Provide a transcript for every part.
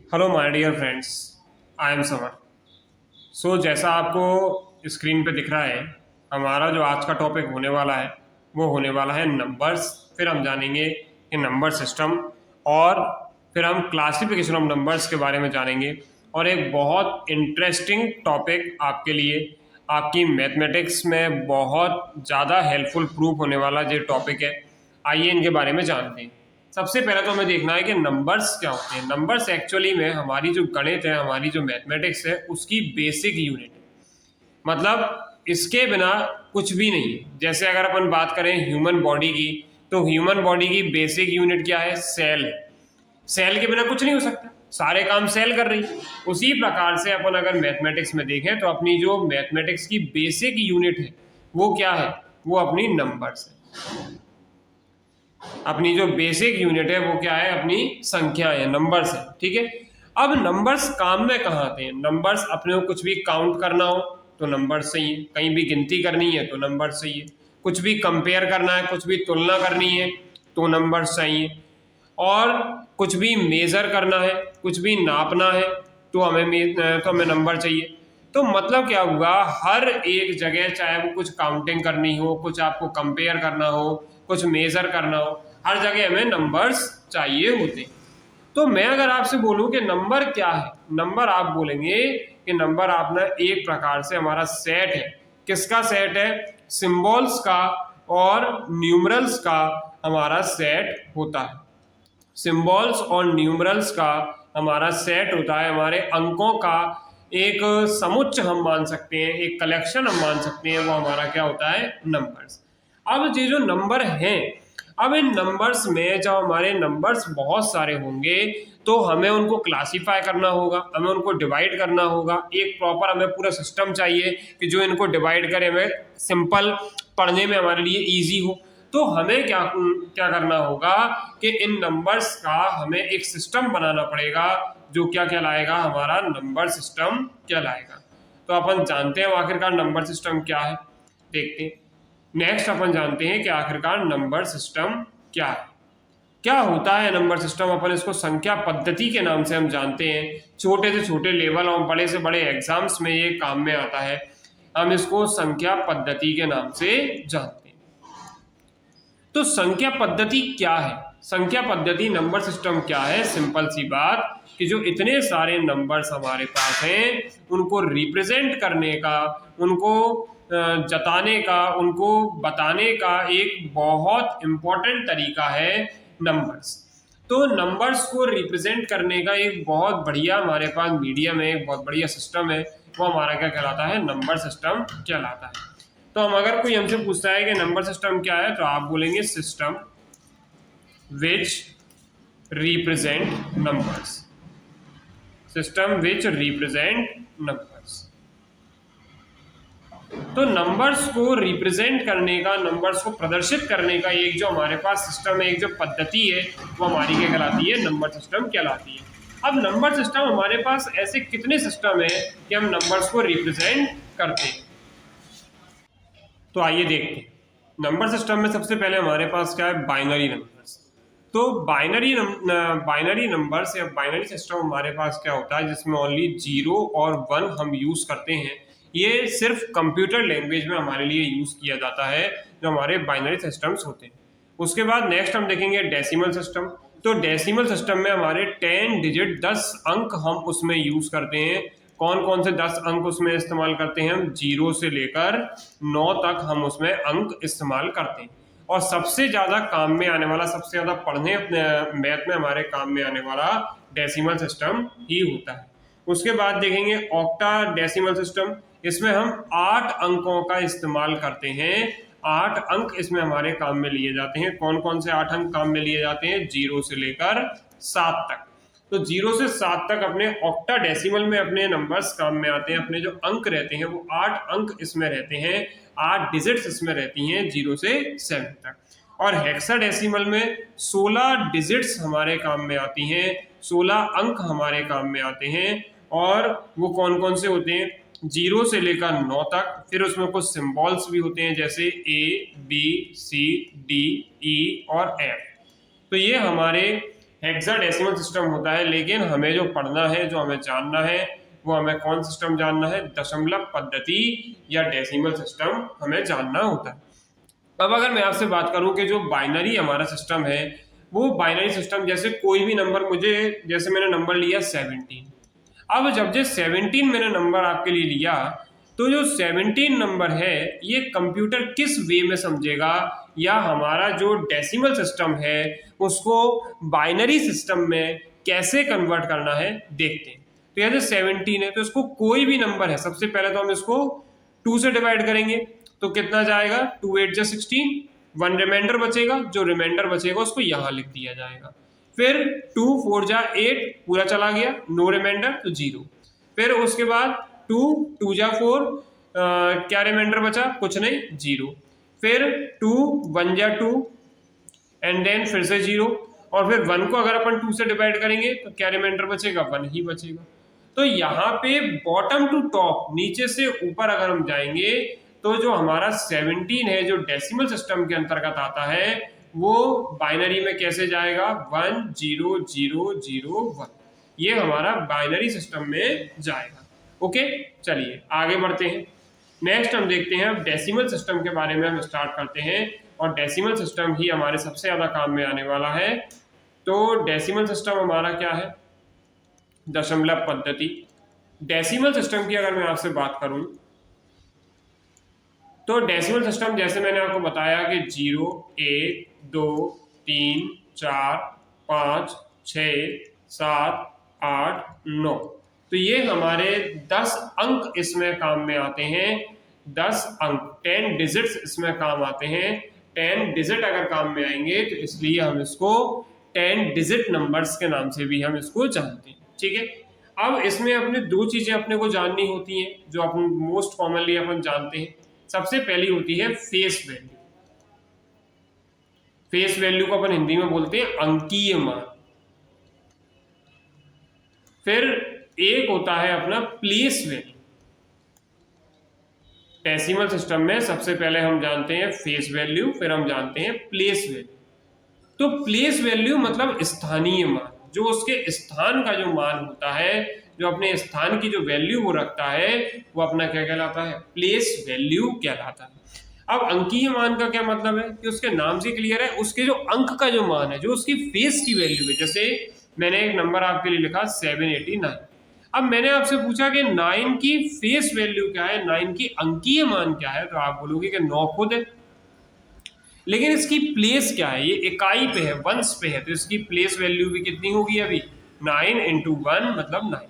Hello my dear friends, I am Samar. जैसा आपको screen पे दिख रहा है, हमारा जो आज का टॉपिक होने वाला है वो होने वाला है नंबर्स। फिर हम जानेंगे कि नंबर सिस्टम, और फिर हम क्लासिफिकेशन ऑफ नंबर्स के बारे में जानेंगे। और एक बहुत इंटरेस्टिंग टॉपिक आपके लिए, आपकी मैथमेटिक्स में बहुत ज़्यादा हेल्पफुल प्रूफ होने वाला जो टॉपिक है, आइए इनके बारे में जानते हैं। सबसे पहले तो हमें देखना है कि नंबर्स क्या होते हैं। नंबर्स एक्चुअली में हमारी जो गणित है, हमारी जो मैथमेटिक्स है, उसकी बेसिक यूनिट है। मतलब इसके बिना कुछ भी नहीं है। जैसे अगर अपन बात करें ह्यूमन बॉडी की, तो ह्यूमन बॉडी की बेसिक यूनिट क्या है? सेल। सेल के बिना कुछ नहीं हो सकता, सारे काम सेल कर रही है। उसी प्रकार से अपन अगर मैथमेटिक्स में देखें तो अपनी जो मैथमेटिक्स की बेसिक यूनिट है वो क्या है? वो अपनी नंबर्स है। अपनी जो बेसिक यूनिट है वो क्या है? अपनी संख्या है, नंबर्स है। ठीक है। अब नंबर्स काम में कहाँ आते हैं? नंबर्स अपने को कुछ भी काउंट करना हो तो नंबर सही है, कहीं भी गिनती करनी है तो नंबर सही है, कुछ भी कंपेयर करना है, कुछ भी तुलना करनी है तो नंबर सही है, और कुछ भी मेजर करना है, कुछ भी नापना है तो हमें नंबर चाहिए। तो मतलब क्या हुआ, हर एक जगह, चाहे वो कुछ काउंटिंग करनी हो, कुछ आपको कंपेयर करना हो, कुछ मेजर करना हो, हर जगह हमें नंबर्स चाहिए होते हैं। तो मैं अगर आपसे बोलूं कि नंबर क्या है, नंबर आप बोलेंगे कि नंबर अपना एक प्रकार से हमारा सेट है। किसका सेट है? सिंबल्स का और न्यूमरल्स का हमारा सेट होता है। सिंबल्स और न्यूमरल्स का हमारा सेट होता है, हमारे अंकों का एक समुच्च हम मान सकते हैं, एक कलेक्शन हम मान सकते हैं, वो हमारा क्या होता है? नंबर्स। अब ये जो नंबर हैं, अब इन नंबर्स में जब हमारे नंबर्स बहुत सारे होंगे तो हमें उनको क्लासीफाई करना होगा, हमें उनको डिवाइड करना होगा। एक प्रॉपर हमें पूरा सिस्टम चाहिए कि जो इनको डिवाइड करे, हमें सिंपल पढ़ने में हमारे लिए इजी हो। तो हमें क्या क्या करना होगा कि इन नंबर्स का हमें एक सिस्टम बनाना पड़ेगा, जो क्या कहलाएगा? हमारा नंबर सिस्टम कहलाएगा। तो अपन जानते हैं आखिरकार नंबर सिस्टम क्या है, देखते हैं। नेक्स्ट अपन जानते हैं कि आखिरकार नंबर सिस्टम क्या है। क्या होता है नंबर सिस्टम? अपन इसको संख्या पद्धति के नाम से हम जानते हैं। छोटे से छोटे लेवल और बड़े से बड़े एग्जाम्स में ये काम में आता है। हम इसको संख्या पद्धति के नाम से जानते हैं। तो संख्या पद्धति क्या है? संख्या पद्धति नंबर सिस्टम क्या है? सिंपल सी बात कि जो इतने सारे नंबर्स हमारे पास हैं उनको रिप्रेजेंट करने का, उनको जताने का, उनको बताने का एक बहुत इंपॉर्टेंट तरीका है नंबर्स। तो नंबर्स को रिप्रेजेंट करने का एक बहुत बढ़िया हमारे पास मीडियम है, एक बहुत बढ़िया सिस्टम है, वो हमारा क्या कहलाता है? नंबर सिस्टम कहलाता है। तो हम अगर कोई हमसे पूछता है कि नंबर सिस्टम क्या है, तो आप बोलेंगे system which represent numbers. System which represent numbers. तो नंबर्स को रिप्रेजेंट करने का, नंबर्स को प्रदर्शित करने का एक जो हमारे पास सिस्टम है, एक जो पद्धति है, वो हमारी क्या कहलाती है? नंबर सिस्टम कहलाती है। अब नंबर सिस्टम हमारे पास ऐसे कितने सिस्टम है कि हम नंबर्स को रिप्रेजेंट करते हैं? तो आइए देखते हैं। नंबर सिस्टम में सबसे पहले हमारे पास क्या है? Binary numbers. तो बाइनरी नंबर्स या बाइनरी सिस्टम हमारे पास क्या होता है, जिसमें ओनली 0 और 1 हम यूज करते हैं। ये सिर्फ कंप्यूटर लैंग्वेज में हमारे लिए यूज किया जाता है, जो हमारे बाइनरी सिस्टम्स होते हैं। उसके बाद नेक्स्ट हम देखेंगे डेसिमल सिस्टम। तो डेसिमल सिस्टम में हमारे 10 डिजिट 10 अंक हम उसमें यूज करते हैं। कौन कौन से 10 अंक उसमें इस्तेमाल करते हैं? हम 0 से लेकर 9 तक हम उसमें अंक इस्तेमाल करते हैं। और सबसे ज्यादा काम में आने वाला, सबसे ज्यादा पढ़ने मैथ में हमारे काम में आने वाला डेसिमल सिस्टम ही होता है। उसके बाद देखेंगे ऑक्टा डेसिमल सिस्टम। इसमें हम 8 अंकों का इस्तेमाल करते हैं। 8 अंक इसमें हमारे काम में लिए जाते हैं। कौन कौन से 8 अंक काम में लिए जाते हैं? 0 से लेकर 7 तक। तो 0 से 7 तक अपने ऑक्टा डेसिमल में अपने नंबर्स काम में आते हैं। अपने जो अंक रहते हैं वो 8 अंक इसमें रहते हैं, 8 डिजिट्स इसमें रहती हैं 0 से 7 तक। और हेक्साडेसिमल में 16 डिजिट्स हमारे काम में आती हैं, 16 अंक हमारे काम में आते हैं। और वो कौन कौन से होते हैं? 0 से लेकर 9 तक। फिर उसमें कुछ सिंबल्स भी होते हैं, जैसे A, B, C, D, E और F। तो ये हमारे हेक्साडेसिमल सिस्टम होता है, लेकिन हमें जो पढ़ना है, जो हमें जानना है, वो हमें कौन सिस्टम जानना है, दशमलव पद्धति या डेसिमल सिस्टम हमें जानना होता है। अब अगर मैं आपसे बात करूं कि जो बाइनरी हमारा सिस्टम है, वो बाइनरी सिस्टम जैसे कोई भी नंबर मुझे, जैसे मैंने नंबर लिया 17, अब जब जो 17 मैंने नंबर आपके लिए लिया, तो जो 17 नंबर है ये कंप्यूटर किस वे में समझेगा, या हमारा जो डेसिमल सिस्टम है उसको बाइनरी सिस्टम में कैसे कन्वर्ट करना है देखते हैं। तो यहाँ जो 17 है, तो इसको कोई भी नंबर है, सबसे पहले तो हम इसको 2 से डिवाइड करेंगे, तो कितना जाएगा, 2 8 जा 16, 1 रिमाइंडर बचेगा, जो रिमाइंडर बचेगा उसको यहाँ लिख दिया जाएगा। फिर 2 4 जा 8 पूरा चला गया, नो रिमाइंडर तो 0। फिर उसके बाद 2 2 जा 4, क्या रिमाइंडर बचा, कुछ नहीं, 0। फिर 2 1 जा 2 एंड देन फिर से 0, और फिर 1 को अगर अपन 2 से डिवाइड करेंगे तो क्या रिमाइंडर बचेगा, 1 ही बचेगा। तो यहाँ पे बॉटम टू टॉप, नीचे से ऊपर अगर हम जाएंगे, तो जो हमारा 17 है जो डेसिमल सिस्टम के अंतर्गत आता है, वो बाइनरी में कैसे जाएगा, 1 0 0 0 1, ये हमारा बाइनरी सिस्टम में जाएगा। ओके, चलिए आगे बढ़ते हैं। नेक्स्ट हम देखते हैं, अब डेसिमल सिस्टम के बारे में हम स्टार्ट करते हैं, और डेसिमल सिस्टम ही हमारे सबसे ज़्यादा काम में आने वाला है। तो डेसिमल सिस्टम हमारा क्या है, दशमलव पद्धति। डेसिमल सिस्टम की अगर मैं आपसे बात करूं, तो डेसिमल सिस्टम जैसे मैंने आपको बताया कि 0 1 2 3 4 5 6 7 8 9, तो ये हमारे 10 अंक इसमें काम में आते हैं। 10 अंक 10 डिजिट्स इसमें काम आते हैं। 10 डिजिट अगर काम में आएंगे तो इसलिए हम इसको 10 डिजिट नंबर्स के नाम से भी हम इसको जानते हैं। ठीक है, अब इसमें अपने दो चीजें अपने को जाननी होती हैं जो अपन मोस्ट कॉमनली अपन जानते हैं। सबसे पहली होती है फेस वैल्यू। फेस वैल्यू को अपन हिंदी में बोलते हैं अंकीय मान। फिर एक होता है अपना प्लेस वैल्यू। डेसिमल सिस्टम में सबसे पहले हम जानते हैं फेस वैल्यू, फिर हम जानते हैं प्लेस वैल्यू। तो प्लेस वैल्यू मतलब स्थानीय मान, जो उसके स्थान का जो मान होता है, जो अपने स्थान की जो वैल्यू वो रखता है, वो अपना क्या कहलाता है, प्लेस वैल्यू कहलाता है। अब अंकीय मान का क्या मतलब है कि उसके नाम से क्लियर है, उसके जो अंक का जो मान है, जो उसकी फेस की वैल्यू है। जैसे मैंने एक नंबर आपके लिए लिखा 789, अब मैंने आपसे पूछा कि 9 की फेस वैल्यू क्या है, 9 की अंकीय मान क्या है, तो आप बोलोगे कि 9 खुद है, लेकिन इसकी प्लेस क्या है, ये इकाई पे है, वंश पे है, तो इसकी प्लेस वैल्यू भी कितनी होगी, अभी 9 × 1 मतलब 9।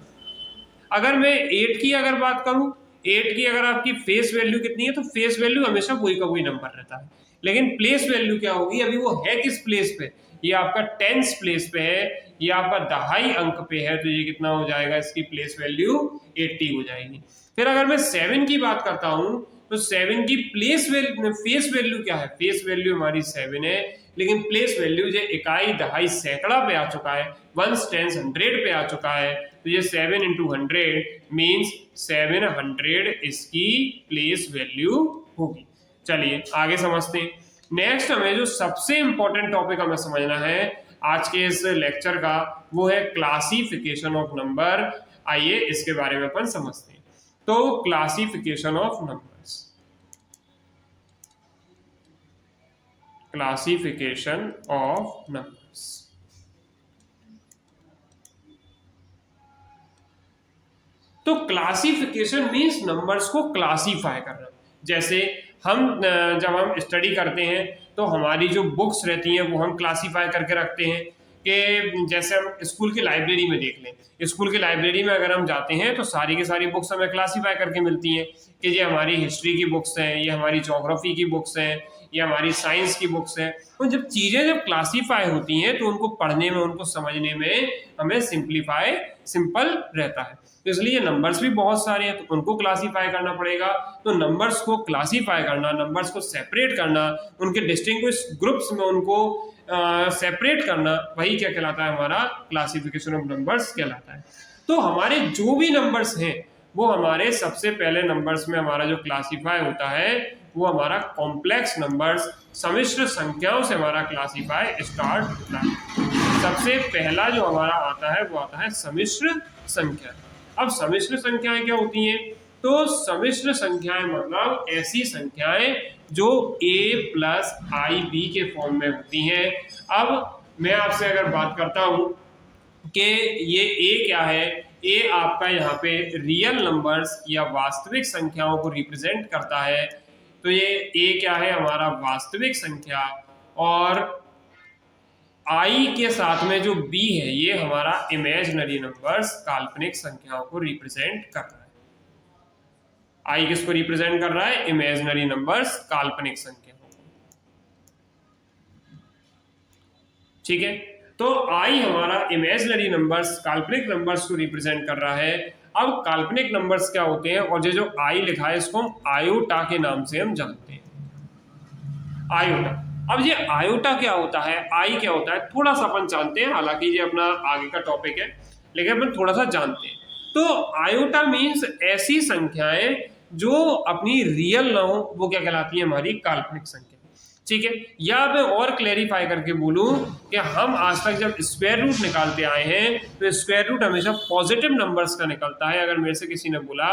अगर मैं 8 की अगर बात करूं, 8 की अगर आपकी फेस वैल्यू कितनी है, तो फेस वैल्यू हमेशा कोई का कोई नंबर रहता है, लेकिन प्लेस वैल्यू क्या होगी, अभी वो है किस प्लेस पे, ये आपका 10th प्लेस पे है, ये आपका दहाई अंक पे है, तो ये कितना हो जाएगा, इसकी प्लेस वैल्यू 80 हो जाएगी। फिर अगर मैं 7 की बात करता हूं, तो 7 की फेस वैल्यू क्या है, फेस वैल्यू हमारी 7 है, लेकिन प्लेस वैल्यू जो इकाई दहाई सैकड़ा पे आ चुका है, 1s 10s 100 पे आ चुका है, तो ये 7 × 100 मीन्स 700 इसकी प्लेस वैल्यू होगी। चलिए आगे समझते हैं। नेक्स्ट हमें जो सबसे इंपॉर्टेंट टॉपिक हमें समझना है आज के इस लेक्चर का, वो है क्लासिफिकेशन ऑफ नंबर। आइए इसके बारे में अपन समझते हैं। तो classification of numbers, classification of numbers. तो क्लासिफिकेशन मीन्स नंबर्स को क्लासीफाई करना। जैसे हम जब हम स्टडी करते हैं तो हमारी जो बुक्स रहती हैं वो हम क्लासीफाई करके रखते हैं, कि जैसे हम स्कूल की लाइब्रेरी में देख लें, स्कूल की लाइब्रेरी में अगर हम जाते हैं तो सारी की सारी बुक्स हमें क्लासीफाई करके मिलती हैं, कि ये हमारी हिस्ट्री की बुक्स हैं, ये हमारी ज्योग्राफी की बुक्स हैं, ये हमारी साइंस की बुक्स हैं। तो जब चीज़ें जब क्लासीफाई होती हैं तो उनको पढ़ने में, उनको समझने में हमें सिंपल रहता है। तो इसलिए नंबर्स भी बहुत सारे हैं, तो उनको क्लासीफाई करना पड़ेगा। तो नंबर्स को क्लासीफाई करना, नंबर्स को सेपरेट करना, उनके डिस्टिंग्विश ग्रुप्स में उनको सेपरेट करना, वही क्या कहलाता है, हमारा क्लासिफिकेशन ऑफ नंबर्स कहलाता है। तो हमारे जो भी नंबर्स हैं वो हमारे सबसे पहले नंबर्स में हमारा जो क्लासीफाई होता है वो हमारा कॉम्प्लेक्स नंबर्स, सम्मिश्र संख्याओं से हमारा क्लासीफाई स्टार्ट होता है। सबसे पहला जो हमारा आता है वो आता है सम्मिश्र संख्या। अब सम्मिश्र संख्याएं क्या होती हैं? तो सम्मिश्र संख्याएं मतलब ऐसी संख्याएं जो a प्लस आई बी के फॉर्म में होती हैं। अब मैं आपसे अगर बात करता हूं कि ये a क्या है, a आपका यहाँ पे रियल नंबर्स या वास्तविक संख्याओं को रिप्रेजेंट करता है। तो ये a क्या है, हमारा वास्तविक संख्या, और i के साथ में जो b है ये हमारा इमेजिनरी नंबर्स, काल्पनिक संख्याओं को रिप्रेजेंट कर रहा है। i किसको रिप्रेजेंट कर रहा है? इमेजिनरी नंबर्स, काल्पनिक संख्याओं को। ठीक है, तो i हमारा इमेजिनरी नंबर्स, काल्पनिक नंबर्स को रिप्रेजेंट कर रहा है। अब काल्पनिक नंबर्स क्या होते हैं, और जो i लिखा है इसको हम आयोटा के नाम से हम जानते हैं, आयोटा। अब ये आयोटा क्या होता है, i क्या होता है, थोड़ा सा अपन जानते हैं, हालांकि ये अपना आगे का टॉपिक है, लेकिन अपन थोड़ा सा जानते हैं। तो आयोटा मीन्स ऐसी संख्याएं जो अपनी रियल ना हो, वो क्या कहलाती है? हमारी काल्पनिक संख्या। ठीक है, या मैं और क्लेरिफाई करके बोलूं कि हम आज तक जब स्क्वायर रूट निकालते आए हैं तो स्क्वायर रूट हमेशा पॉजिटिव नंबर्स का निकलता है। अगर मेरे से किसी ने बोला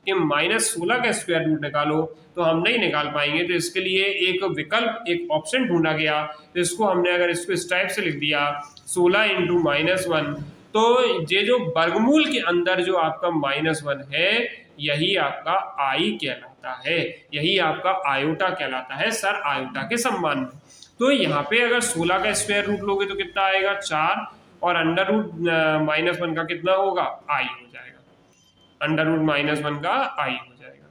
कि -16 का स्क्वायर रूट निकालो तो हम नहीं निकाल पाएंगे, तो इसके लिए एक विकल्प, एक ऑप्शन ढूंढा गया। तो इसको हमने अगर इसको इस टाइप से लिख दिया 16 इंटू -1, तो ये जो वर्गमूल के अंदर जो आपका -1 है यही आपका i कहलाता है, यही आपका आयोटा कहलाता है, सर आयोटा के सम्मान में। तो यहाँ पे अगर 16 का स्क्वायर रूट लोगे तो कितना आएगा? 4, और अंडर रूट -1 का कितना होगा? i हो जाएगा, अंडर रूट -1 का i हो जाएगा।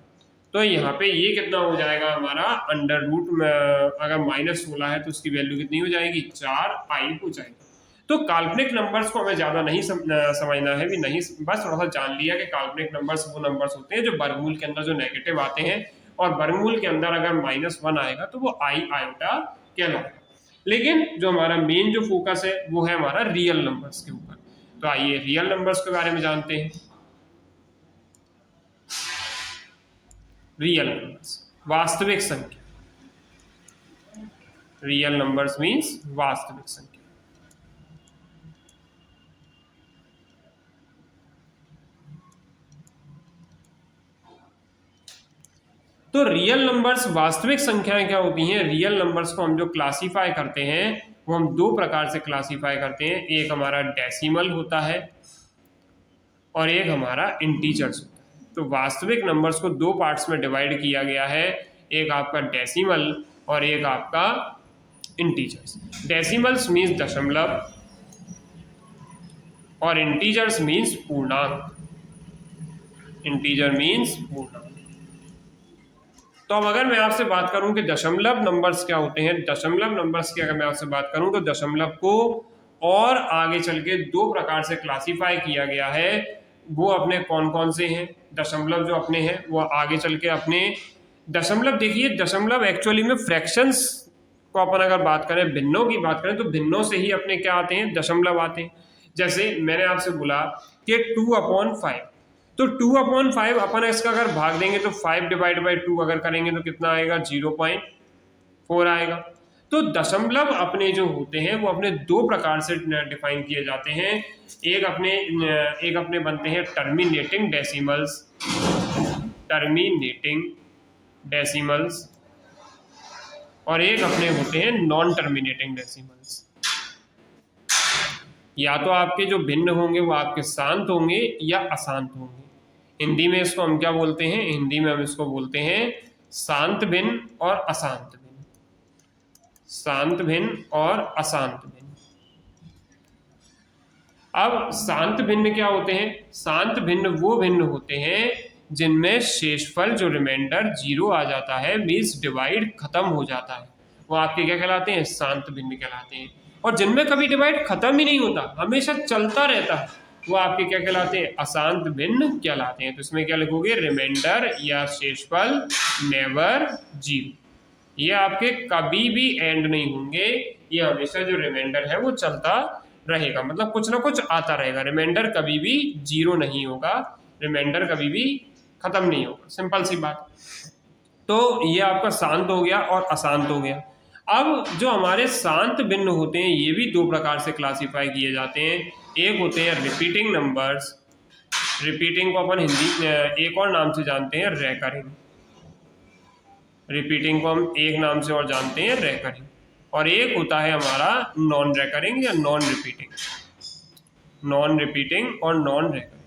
तो यहाँ पे ये कितना हो जाएगा हमारा? अंडर रूट में अगर -16 है तो उसकी वैल्यू कितनी हो जाएगी? 4i हो जाएगी। तो काल्पनिक नंबर्स को हमें ज्यादा नहीं समझना है भी नहीं, बस थोड़ा सा जान लिया कि काल्पनिक नंबर्स वो नंबर्स होते हैं जो वर्गमूल के अंदर जो नेगेटिव आते हैं, और वर्गमूल के अंदर अगर -1 आएगा तो वो आयोटा कहलाएगा। लेकिन जो हमारा मेन जो फोकस है वो है हमारा रियल नंबर्स के ऊपर। तो आइए रियल नंबर्स के बारे में जानते हैं। रियल नंबर्स, वास्तविक संख्या। रियल नंबर्स मीन्स वास्तविक संख्या। तो रियल नंबर्स, वास्तविक संख्याएं क्या होती हैं? रियल नंबर्स को हम जो क्लासीफाई करते हैं वो हम दो प्रकार से क्लासीफाई करते हैं। एक हमारा डेसिमल होता है और एक हमारा इंटीजर्स होता है। तो वास्तविक नंबर्स को दो पार्ट्स में डिवाइड किया गया है, एक आपका डेसिमल और एक आपका इंटीजर्स। डेसिमल्स मीन्स दशमलव और इंटीजर्स मीन्स पूर्णांक। इंटीजर मीन्स पूर्णांक। तो अब अगर मैं आपसे बात करूं कि दशमलव नंबर्स क्या होते हैं, दशमलव नंबर्स की अगर मैं आपसे बात करूं तो दशमलव को और आगे चल के दो प्रकार से क्लासीफाई किया गया है। वो अपने कौन कौन से हैं? दशमलव जो अपने हैं वो आगे चल के अपने दशमलव, देखिए दशमलव एक्चुअली में फ्रैक्शंस को अपन अगर बात करें, भिन्नों की बात करें, तो भिन्नों से ही अपने क्या आते हैं? दशमलव आते हैं। जैसे मैंने आपसे बोला कि 2/5, तो 2/5 अपन इसका अगर भाग देंगे तो 5/2 अगर करेंगे तो कितना आएगा? 0.4 आएगा। तो दशमलव अपने जो होते हैं वो अपने दो प्रकार से डिफाइन किए जाते हैं। एक अपने बनते हैं टर्मिनेटिंग डेसिमल्स, टर्मिनेटिंग डेसिमल्स, और एक अपने होते हैं नॉन टर्मिनेटिंग डेसिमल्स। या तो आपके जो भिन्न होंगे वो आपके शांत होंगे या अशांत होंगे। हिंदी में इसको हम क्या बोलते हैं? हिंदी में हम इसको बोलते हैं शांत भिन्न और अशांत भिन्न। शांत भिन्न और अशांत भिन्न। अब शांत भिन्न क्या होते हैं? शांत भिन्न वो भिन्न होते हैं जिनमें शेषफल जो रिमाइंडर 0 आ जाता है, मीन्स डिवाइड खत्म हो जाता है, वो आपके क्या कहलाते हैं? शांत भिन्न कहलाते हैं। और जिनमें कभी डिवाइड खत्म ही नहीं होता, हमेशा चलता रहता है, वो आपके क्या कहलाते हैं? अशांत भिन्न कहलाते हैं। तो इसमें क्या लिखोगे? रिमाइंडर या शेषफल नेवर 0। ये आपके कभी भी एंड नहीं होंगे, ये हमेशा जो रिमाइंडर है वो चलता रहेगा, मतलब कुछ ना कुछ आता रहेगा। रिमाइंडर कभी भी 0 नहीं होगा, रिमाइंडर कभी भी खत्म नहीं होगा, सिंपल सी बात। तो ये आपका शांत हो गया और अशांत हो गया। अब जो हमारे शांत भिन्न होते हैं ये भी दो प्रकार से क्लासीफाई किए जाते हैं। एक होते हैं रिपीटिंग नंबर्स, रिपीटिंग को अपन हिंदी एक और नाम से जानते हैं रेकरिंग, रिपीटिंग को हम एक नाम से और जानते हैं रेकरिंग। और एक होता है हमारा नॉन रेकरिंग या नॉन रिपीटिंग, नॉन रिपीटिंग और नॉन रेकरिंग।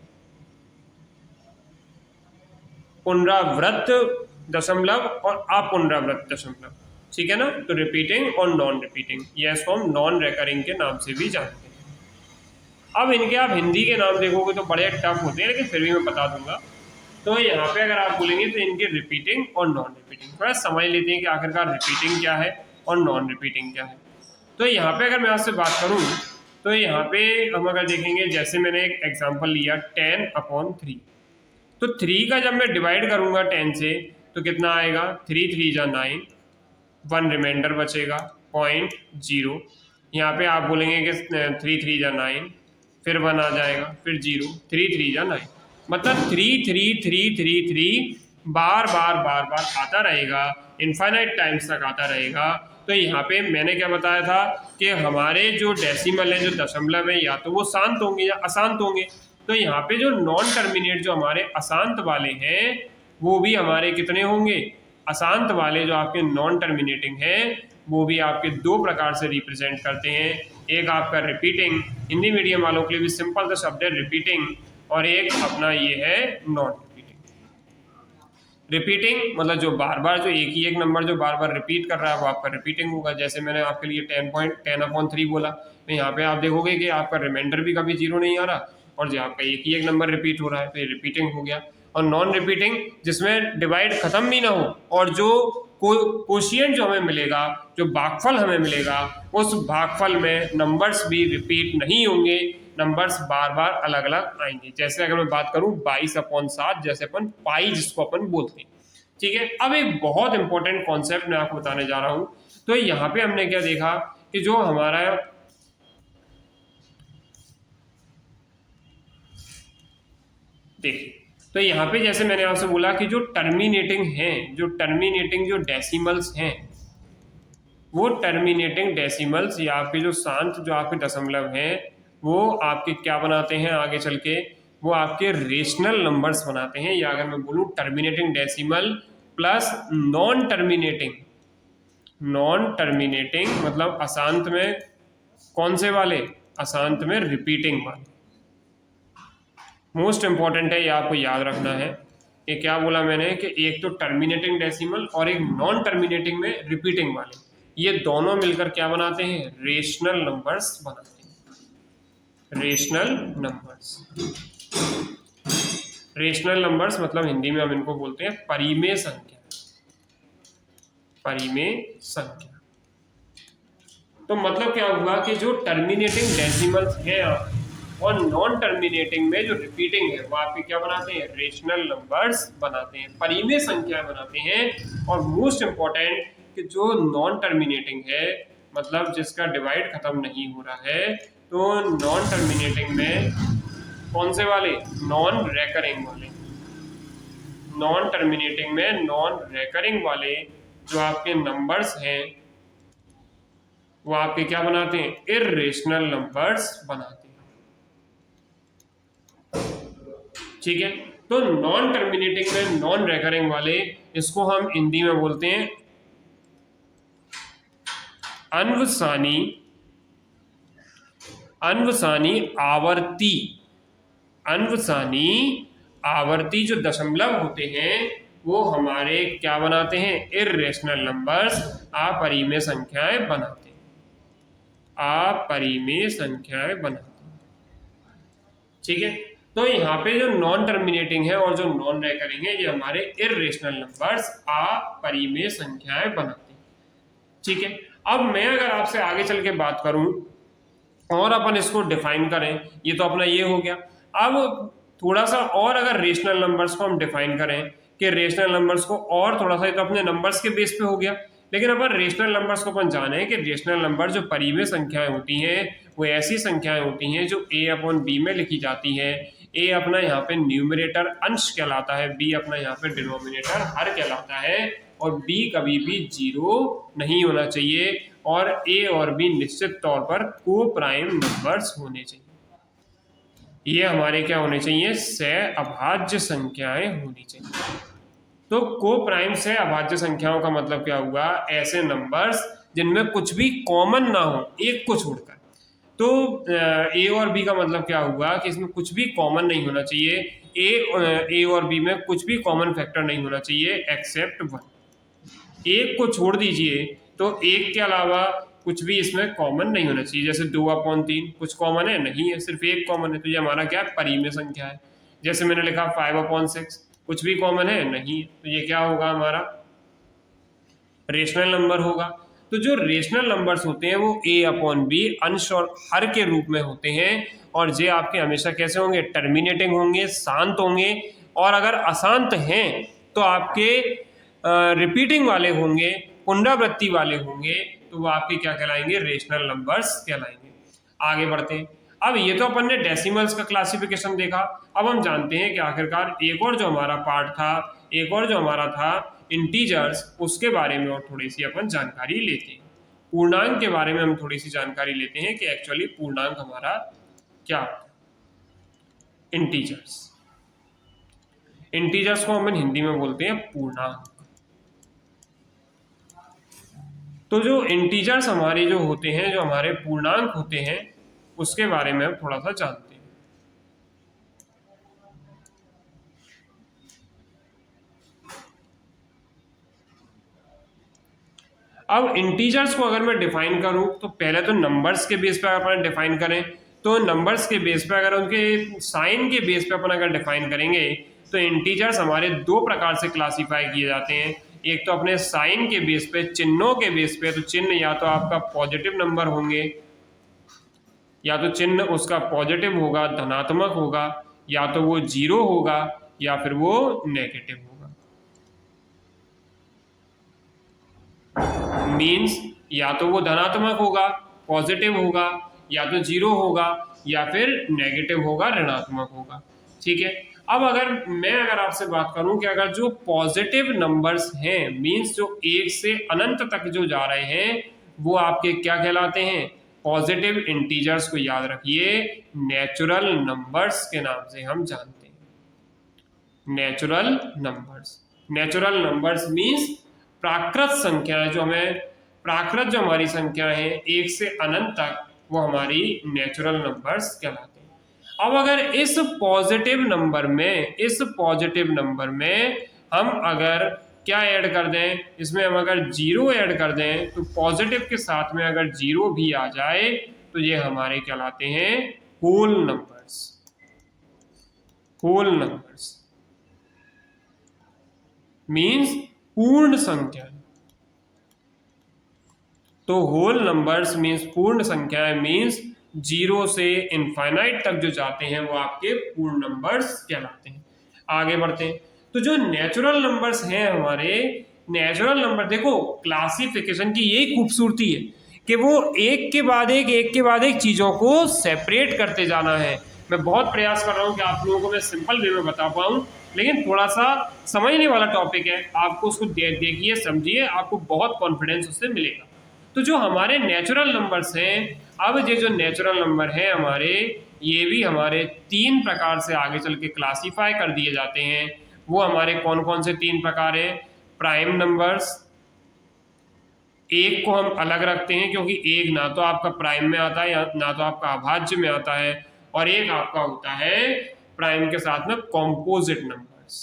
पुनरावृत्त दशमलव और अपुनरावृत्त दशमलव, ठीक है ना। तो रिपीटिंग और नॉन रिपीटिंग, ये इसको हम नॉन रेकरिंग के नाम से भी जानते हैं। अब इनके आप हिंदी के नाम देखोगे तो बड़े टफ होते हैं, लेकिन फिर भी मैं बता दूंगा। तो यहाँ पे अगर आप बोलेंगे तो इनके रिपीटिंग और नॉन रिपीटिंग, थोड़ा समझ लेते हैं कि आखिरकार रिपीटिंग क्या है और नॉन रिपीटिंग क्या है। तो यहाँ पे अगर मैं आपसे बात करूँ तो यहाँ पे हम अगर देखेंगे, जैसे मैंने एक एग्जांपल लिया 10/3, तो 3 का जब मैं डिवाइड करूँगा 10 से तो कितना आएगा, 3 3 जा 9, 1 रिमाइंडर बचेगा 0.0। यहाँ पे आप बोलेंगे कि 3 3 जा 9, फिर 1 आ जाएगा, फिर 0, 3 3 जा 9, मतलब 3 3 3 3 3 बार बार बार बार आता रहेगा, इनफाइनाइट टाइम्स तक आता रहेगा। तो यहाँ पे मैंने क्या बताया था कि हमारे जो डेसिमल है, जो दशमलव है, या तो वो शांत होंगे या अशांत होंगे। तो यहाँ पे जो नॉन टर्मिनेट, जो हमारे अशांत वाले हैं, वो भी हमारे कितने होंगे, अशांत वाले जो आपके नॉन टर्मिनेटिंग हैं वो भी आपके दो प्रकार से रिप्रेजेंट करते हैं। एक आपका रिपीटिंग, हिंदी मीडियम वालों के लिए भी सिंपल सा शब्द है रिपीटिंग, और एक अपना ये है नॉन रिपीटिंग। रिपीटिंग मतलब जो बार बार, जो एक ही एक नंबर जो बार बार रिपीट कर रहा है वो आपका रिपीटिंग होगा। जैसे मैंने आपके लिए 10/3 बोला, तो यहाँ पे आप देखोगे कि आपका रिमाइंडर भी कभी 0 नहीं आ रहा, और जो आपका एक ही एक नंबर रिपीट हो रहा है, तो ये रिपीटिंग हो गया। और नॉन रिपीटिंग जिसमें डिवाइड खत्म भी ना हो, और जो कोशिएंट जो हमें मिलेगा, जो भागफल हमें मिलेगा, उस भागफल में नंबर्स भी रिपीट नहीं होंगे, नंबर्स बार बार अलग अलग आएंगे। जैसे अगर मैं बात करूं 22/7, जैसे अपन पाई जिसको अपन बोलते हैं, ठीक है। अब एक बहुत इंपॉर्टेंट कॉन्सेप्ट मैं आपको बताने जा रहा हूं। तो यहाँ पे हमने क्या देखा कि जो हमारा देखिए, तो यहाँ पे जैसे मैंने आपसे बोला कि जो टर्मिनेटिंग हैं, जो टर्मिनेटिंग जो डेसिमल्स हैं, वो टर्मिनेटिंग डेसिमल्स या आपके जो शांत जो आपके दशमलव हैं, वो आपके क्या बनाते हैं आगे चल के, वो आपके रेशनल नंबर्स बनाते हैं। या अगर मैं बोलूँ terminating decimal plus non terminating, non terminating मतलब अशांत में कौन से वाले, अशांत में रिपीटिंग वाले। मोस्ट इंपॉर्टेंट है, ये आपको याद रखना है। ये क्या बोला मैंने कि एक तो टर्मिनेटिंग डेसिमल और एक नॉन टर्मिनेटिंग में रिपीटिंग वाले, ये दोनों मिलकर क्या बनाते हैं, रेशनल नंबर्स बनाते हैं। रेशनल नंबर्स, रेशनल नंबर्स मतलब हिंदी में हम इनको बोलते हैं परिमेय संख्या, परिमेय संख्या। तो मतलब क्या हुआ कि जो टर्मिनेटिंग डेसिमल्स हैं और नॉन टर्मिनेटिंग में जो रिपीटिंग है, वो आपके क्या बनाते हैं, रेशनल नंबर्स बनाते हैं, परिमेय संख्या बनाते हैं। और मोस्ट इंपॉर्टेंट कि जो नॉन टर्मिनेटिंग है, मतलब जिसका डिवाइड खत्म नहीं हो रहा है, तो नॉन टर्मिनेटिंग में कौन से वाले, नॉन रेकरिंग वाले, नॉन टर्मिनेटिंग में नॉन रेकरिंग वाले जो आपके नंबर्स हैं, वो आपके क्या बनाते हैं, इर्रेशनल नंबर्स बनाते हैं, ठीक है। तो नॉन टर्मिनेटिंग में नॉन रेकरिंग वाले, इसको हम हिंदी में बोलते हैं अन्वसानी, अन्वसानी आवर्ती, अन्वसानी आवर्ती जो दशमलव होते हैं वो हमारे क्या बनाते हैं, इर्रेशनल नंबर्स, अपरिमेय संख्याएं बनाते हैं, अपरिमेय संख्याएं बनाते हैं, ठीक है। तो यहाँ पे जो नॉन टर्मिनेटिंग है और जो नॉन रेकरिंग है, ये हमारे इर्रेशनल नंबर्स, अपरिमेय संख्याएं बनाते हैं, ठीक है। अब मैं अगर आपसे आगे चल के बात करूं और अपन इसको डिफाइन करें, ये तो अपना ये हो गया। अब थोड़ा सा और अगर रेशनल नंबर्स को हम डिफाइन करें कि रेशनल नंबर्स को और थोड़ा सा, तो अपने नंबर्स के बेस पे हो गया, लेकिन अपन रेशनल नंबर्स को अपन जाने कि रेशनल नंबर जो परिमेय संख्याएं होती हैं वो ऐसी संख्याएं होती हैं जो a/b में लिखी जाती है। a अपना यहाँ पे न्यूमरेटर अंश कहलाता है, b अपना यहाँ पे डिनोमिनेटर हर कहलाता है, और बी कभी भी 0 नहीं होना चाहिए, और ए और बी निश्चित तौर पर को प्राइम नंबर्स होने चाहिए। ये हमारे क्या होने चाहिए, सह अभाज्य संख्याएं होनी चाहिए। तो को प्राइम सह अभाज्य संख्याओं का मतलब क्या हुआ, ऐसे नंबर्स जिनमें कुछ भी कॉमन ना हो एक को छोड़कर। तो ए और बी का मतलब क्या हुआ कि इसमें कुछ भी कॉमन नहीं होना चाहिए, ए और बी में कुछ भी कॉमन फैक्टर नहीं होना चाहिए एक्सेप्ट 1। एक को छोड़ दीजिए तो एक के अलावा कुछ भी इसमें कॉमन नहीं होना चाहिए। जैसे 2/3 कुछ कॉमन है, नहीं है, सिर्फ एक कॉमन है, तो ये हमारा क्या है, परिमेय संख्या है। जैसे मैंने लिखा 5/6 कुछ भी कॉमन है, नहीं है, तो ये क्या होगा, हमारा रेशनल नंबर होगा। तो जो रेशनल नंबर्स होते हैं वो a/b अंश और हर के रूप में होते हैं, और ये आपके हमेशा कैसे होंगे, टर्मिनेटिंग होंगे, शांत होंगे, और अगर अशांत हैं तो आपके रिपीटिंग वाले होंगे, पुनरावृत्ति वाले होंगे, तो वो आपके क्या कहलाएंगे, रेशनल नंबर्स कहलाएंगे। आगे बढ़ते हैं। अब ये तो अपन ने डेसिमल्स का क्लासिफिकेशन देखा, अब हम जानते हैं कि आखिरकार एक और जो हमारा पार्ट था, एक और जो हमारा था इंटीजर्स, उसके बारे में और थोड़ी सी अपन जानकारी लेते हैं। पूर्णांक के बारे में हम थोड़ी सी जानकारी लेते हैं कि एक्चुअली पूर्णांक हमारा क्या होता है। इंटीजर्स को हम हिंदी में बोलते हैं पूर्णांक। तो जो इंटीजर्स हमारे जो होते हैं, जो हमारे पूर्णांक होते हैं, उसके बारे में हम थोड़ा सा जानते हैं। अब इंटीजर्स को अगर मैं डिफाइन करूं तो पहले तो नंबर्स के बेस पे अपन डिफाइन करें, तो नंबर्स के बेस पे, अगर उनके साइन के बेस पे अपन अगर डिफाइन करेंगे तो इंटीजर्स हमारे दो प्रकार से क्लासीफाई किए जाते हैं। एक तो अपने साइन के बेस पे, चिन्हों के बेस पे, तो चिन्ह या तो आपका पॉजिटिव नंबर होंगे, या तो चिन्ह उसका पॉजिटिव होगा, धनात्मक होगा, या तो वो 0 होगा, या फिर वो नेगेटिव होगा। मीन्स या तो वो धनात्मक होगा, पॉजिटिव होगा, या तो 0 होगा, या फिर नेगेटिव होगा, ऋणात्मक होगा। ठीक है। अब अगर आपसे बात करूं कि अगर जो पॉजिटिव नंबर्स हैं, मीन्स जो 1 से अनंत तक जो जा रहे हैं, वो आपके क्या कहलाते हैं, पॉजिटिव इंटीजर्स को याद रखिए नेचुरल नंबर्स के नाम से हम जानते हैं। नेचुरल नंबर्स मीन्स प्राकृत संख्याएं, जो हमारी संख्या है 1 से अनंत तक, वो हमारी नेचुरल नंबर्स कहलाते हैं। अब अगर इस पॉजिटिव नंबर में हम अगर क्या ऐड कर दें, इसमें हम अगर 0 ऐड कर दें, तो पॉजिटिव के साथ में अगर 0 भी आ जाए तो ये हमारे कहलाते हैं होल नंबर्स मीन्स पूर्ण संख्या। तो होल नंबर्स मीन्स पूर्ण संख्याएं, मीन्स 0 से इनफाइनाइट तक जो जाते हैं वो आपके पूर्ण नंबर्स कहलाते हैं। आगे बढ़ते हैं। तो जो नेचुरल नंबर्स हैं हमारे, नेचुरल नंबर, देखो क्लासिफिकेशन की यही खूबसूरती है कि वो एक के बाद एक चीज़ों को सेपरेट करते जाना है। मैं बहुत प्रयास कर रहा हूँ कि आप लोगों को मैं सिंपल वे में बता पाऊँ, लेकिन थोड़ा सा समझने वाला टॉपिक है, आपको उसको देखिए, समझिए, आपको बहुत कॉन्फिडेंस उससे मिलेगा। तो जो हमारे नेचुरल नंबर्स हैं, अब ये जो नेचुरल नंबर हैं हमारे, ये भी हमारे 3 प्रकार से आगे चल के क्लासीफाई कर दिए जाते हैं। वो हमारे कौन कौन से 3 प्रकार हैं? प्राइम नंबर्स, एक को हम अलग रखते हैं क्योंकि एक ना तो आपका प्राइम में आता है या ना तो आपका अभाज्य में आता है, और एक आपका होता है प्राइम के साथ में कॉम्पोजिट नंबर्स।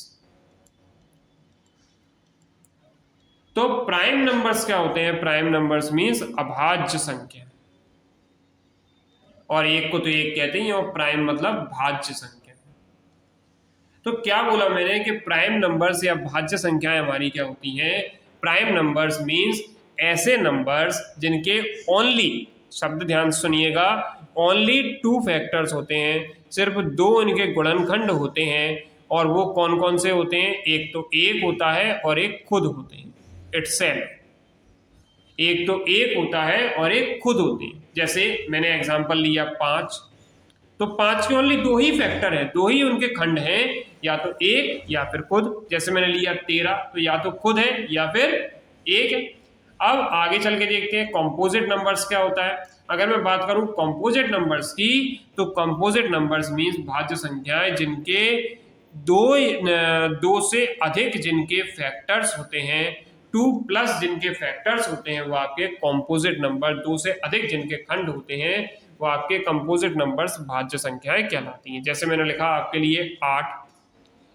तो प्राइम नंबर्स क्या होते हैं? प्राइम नंबर्स मीन्स अभाज्य संख्या, और एक को तो एक कहते हैं, और प्राइम मतलब भाज्य संख्या। तो क्या बोला मैंने कि प्राइम नंबर्स या भाज्य संख्याएं हमारी क्या होती हैं? प्राइम नंबर्स मीन्स ऐसे नंबर्स जिनके ओनली, शब्द ध्यान सुनिएगा, ओनली 2 फैक्टर्स होते हैं, सिर्फ 2 इनके गुणनखंड होते हैं, और वो कौन कौन से होते हैं? एक तो एक होता है और एक खुद होते हैं, इटसेल्फ। एक तो एक होता है और एक खुद होते हैं। जैसे मैंने एग्जांपल लिया 5, तो 5 के ओनली 2 ही फैक्टर है, 2 ही उनके खंड हैं, या तो एक या फिर खुद। जैसे मैंने लिया 13 तो या तो खुद है या फिर एक है। अब आगे चल के देखते हैं कंपोजिट नंबर्स क्या होता है। अगर मैं बात करूं कंपोजिट नंबर्स की, तो कंपोजिट नंबर्स मींस भाज्य संख्याएं जिनके दो से अधिक जिनके फैक्टर्स होते हैं, 2+ जिनके फैक्टर्स होते हैं वो आपके कंपोजिट नंबर, 2 से अधिक जिनके खंड होते हैं वो आपके कंपोजिट नंबर्स भाज्य संख्याएं कहलाती हैं। जैसे मैंने लिखा आपके लिए 8,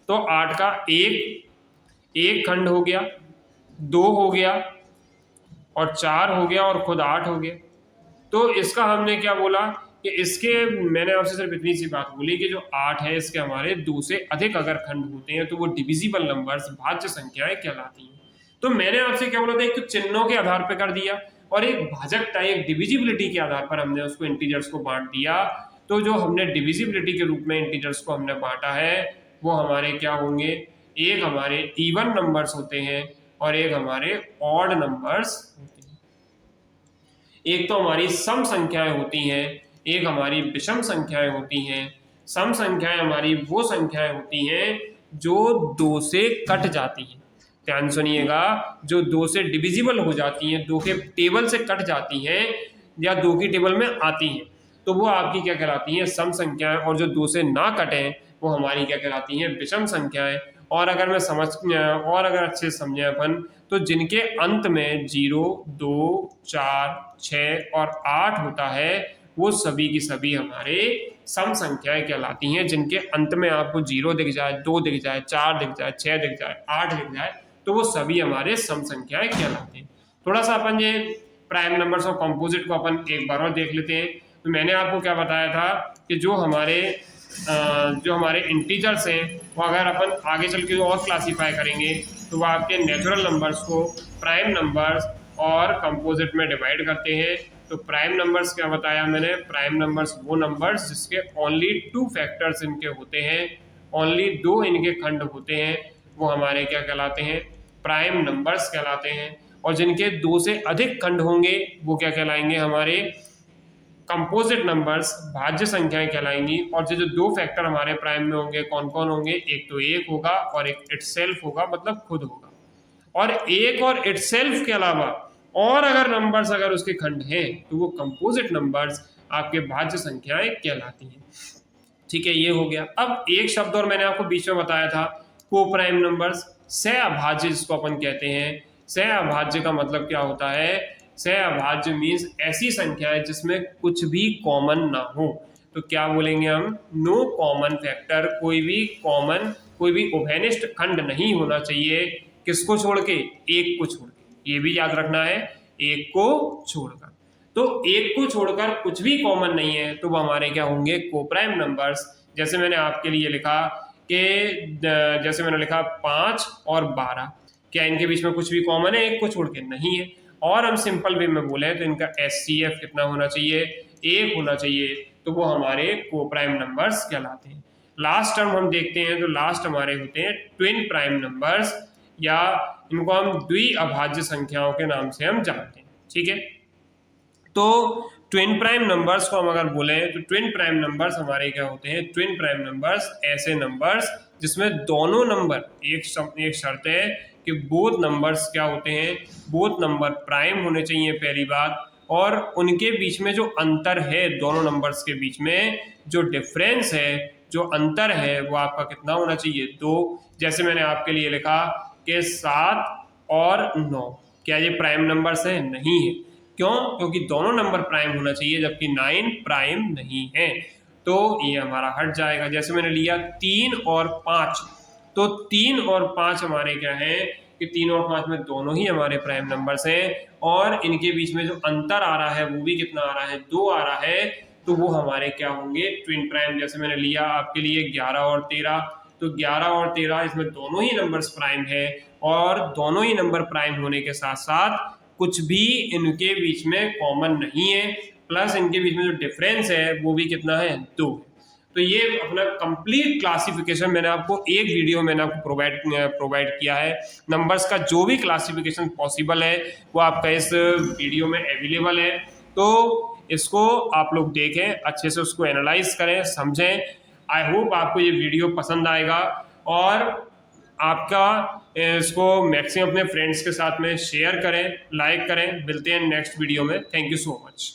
तो 8 का एक खंड हो गया, 2 हो गया और 4 हो गया और खुद 8 हो गया। तो इसका हमने क्या बोला कि इसके, मैंने आपसे सिर्फ इतनी सी बात बोली कि जो 8 है इसके हमारे 2 से अधिक अगर खंड होते हैं तो वो डिविजिबल नंबर्स भाज्य संख्याएं कहलाती हैं। तो मैंने आपसे क्या बोला था, एक तो चिन्हों के आधार पर कर दिया और एक भाजक टाइप डिविजिबिलिटी के आधार पर हमने उसको इंटीजर्स को बांट दिया। तो जो हमने डिविजिबिलिटी के रूप में इंटीजर्स को हमने बांटा है वो हमारे क्या होंगे, एक हमारे इवन नंबर्स होते हैं और एक हमारे ऑड नंबर्स होते हैं। एक तो हमारी सम संख्याएं होती हैं, एक हमारी विषम संख्याएं होती हैं। सम संख्याएं हमारी वो संख्याएं होती हैं जो 2 से कट जाती हैं। ध्यान सुनिएगा, जो 2 से डिविजिबल हो जाती हैं, 2 के टेबल से कट जाती हैं या 2 की टेबल में आती हैं, तो वो आपकी क्या कहलाती हैं, सम संख्याएं। और जो 2 से ना कटें वो हमारी क्या कहलाती हैं, विषम संख्याएं। और अगर अच्छे से समझें अपन, तो जिनके अंत में 0, 2, 4, 6 और 8 होता है वो सभी की सभी हमारे सम संख्याएं कहलाती हैं। जिनके अंत में आपको 0 दिख जाए, 2 दिख जाए, 4 दिख जाए, 6 दिख जाए, 8 दिख जाए, तो वो सभी हमारे सम संख्याएं कहलाती हैं। थोड़ा सा अपन ये प्राइम नंबर्स और कंपोजिट को अपन एक बार और देख लेते हैं। तो मैंने आपको क्या बताया था कि जो हमारे इंटीजर्स हैं वो अगर अपन आगे चल के और क्लासीफाई करेंगे तो वो आपके नेचुरल नंबर्स को प्राइम नंबर्स और कंपोजिट में डिवाइड करते हैं। तो प्राइम नंबर्स क्या बताया मैंने, प्राइम नंबर्स वो नंबर्स जिसके ओनली 2 फैक्टर्स इनके होते हैं, ओनली 2 इनके खंड होते हैं, वो हमारे क्या कहलाते हैं, प्राइम नंबर्स कहलाते हैं। और जिनके 2 से अधिक खंड होंगे वो क्या कहलाएंगे, हमारे कंपोजिट नंबर्स भाज्य संख्याएं कहलाएंगी। और जो 2 फैक्टर हमारे प्राइम में होंगे कौन कौन होंगे, एक तो एक होगा और एक इटसेल्फ होगा, मतलब खुद होगा। और एक और इटसेल्फ के अलावा और अगर नंबर्स अगर उसके खंड हैं तो वो कंपोजिट नंबर्स आपके भाज्य संख्याएं कहलाती हैं। ठीक है, ये हो गया। अब एक शब्द और मैंने आपको बीच में बताया था, को प्राइम नंबर्स, सह अभाज्य जिसको अपन कहते हैं। सह अभाज्य का मतलब क्या होता है, सह अभाज्य मीन्स ऐसी संख्या है जिसमें कुछ भी कॉमन ना हो। तो क्या बोलेंगे हम, नो कॉमन फैक्टर, कोई भी उभयनिष्ठ खंड नहीं होना चाहिए। किसको छोड़ के, एक को छोड़ के, ये भी याद रखना है, एक को छोड़कर। तो एक को छोड़कर कुछ भी कॉमन नहीं है तो वो हमारे क्या होंगे, कोप्राइम नंबर्स। जैसे मैंने आपके लिए लिखा कि जैसे मैंने लिखा 5 और 12, क्या इनके बीच में कुछ भी कॉमन है, एक को छोड़ के, नहीं है। और हम सिंपल वे में बोले तो इनका HCF कितना होना चाहिए, 1 होना चाहिए, तो वो हमारे कोप्राइम नंबर्स कहलाते हैं। लास्ट टर्म हम देखते हैं तो लास्ट हमारे होते हैं ट्विन प्राइम नंबर्स, या इनको हम द्विअभाज्य संख्याओं के नाम से हम जानते हैं। ठीक है, तो ट्विन प्राइम नंबर्स को हम अगर बोले तो ट्विन प्राइम नंबर्स हमारे क्या होते हैं, ट्विन प्राइम नंबर्स ऐसे नंबर्स जिसमें दोनों नंबर, एक शर्त है कि बोथ नंबर्स क्या होते हैं, बोथ नंबर प्राइम होने चाहिए पहली बात, और उनके बीच में जो अंतर है, दोनों नंबर्स के बीच में जो डिफरेंस है, जो अंतर है, वो आपका कितना होना चाहिए, 2। जैसे मैंने आपके लिए लिखा कि 7 और 9, क्या ये प्राइम नंबर्स हैं, नहीं है। क्यों, क्योंकि दोनों नंबर प्राइम होना चाहिए जबकि 9 प्राइम नहीं है, तो ये हमारा हट जाएगा। जैसे मैंने लिया 3 और 5, तो 3 और 5 हमारे क्या है कि 3 और 5 में दोनों ही हमारे प्राइम नंबर्स हैं, और इनके बीच में जो अंतर आ रहा है वो भी कितना आ रहा है, 2 आ रहा है, तो वो हमारे क्या होंगे, ट्विन प्राइम। जैसे मैंने लिया आपके लिए 11 और 13, तो 11 और 13 इसमें दोनों ही नंबर्स प्राइम है, और दोनों ही नंबर प्राइम होने के साथ साथ कुछ भी इनके बीच में कॉमन नहीं है, प्लस इनके बीच में जो डिफरेंस है वो भी कितना है, 2। तो ये अपना कंप्लीट क्लासिफिकेशन मैंने आपको एक वीडियो मैंने आपको प्रोवाइड किया है। नंबर्स का जो भी क्लासिफिकेशन पॉसिबल है वो आपका इस वीडियो में अवेलेबल है, तो इसको आप लोग देखें, अच्छे से उसको एनालाइज करें, समझें। आई होप आपको ये वीडियो पसंद आएगा, और आपका इसको मैक्सिमम अपने फ्रेंड्स के साथ में शेयर करें, लाइक करें। मिलते हैं नेक्स्ट वीडियो में। Thank you so much.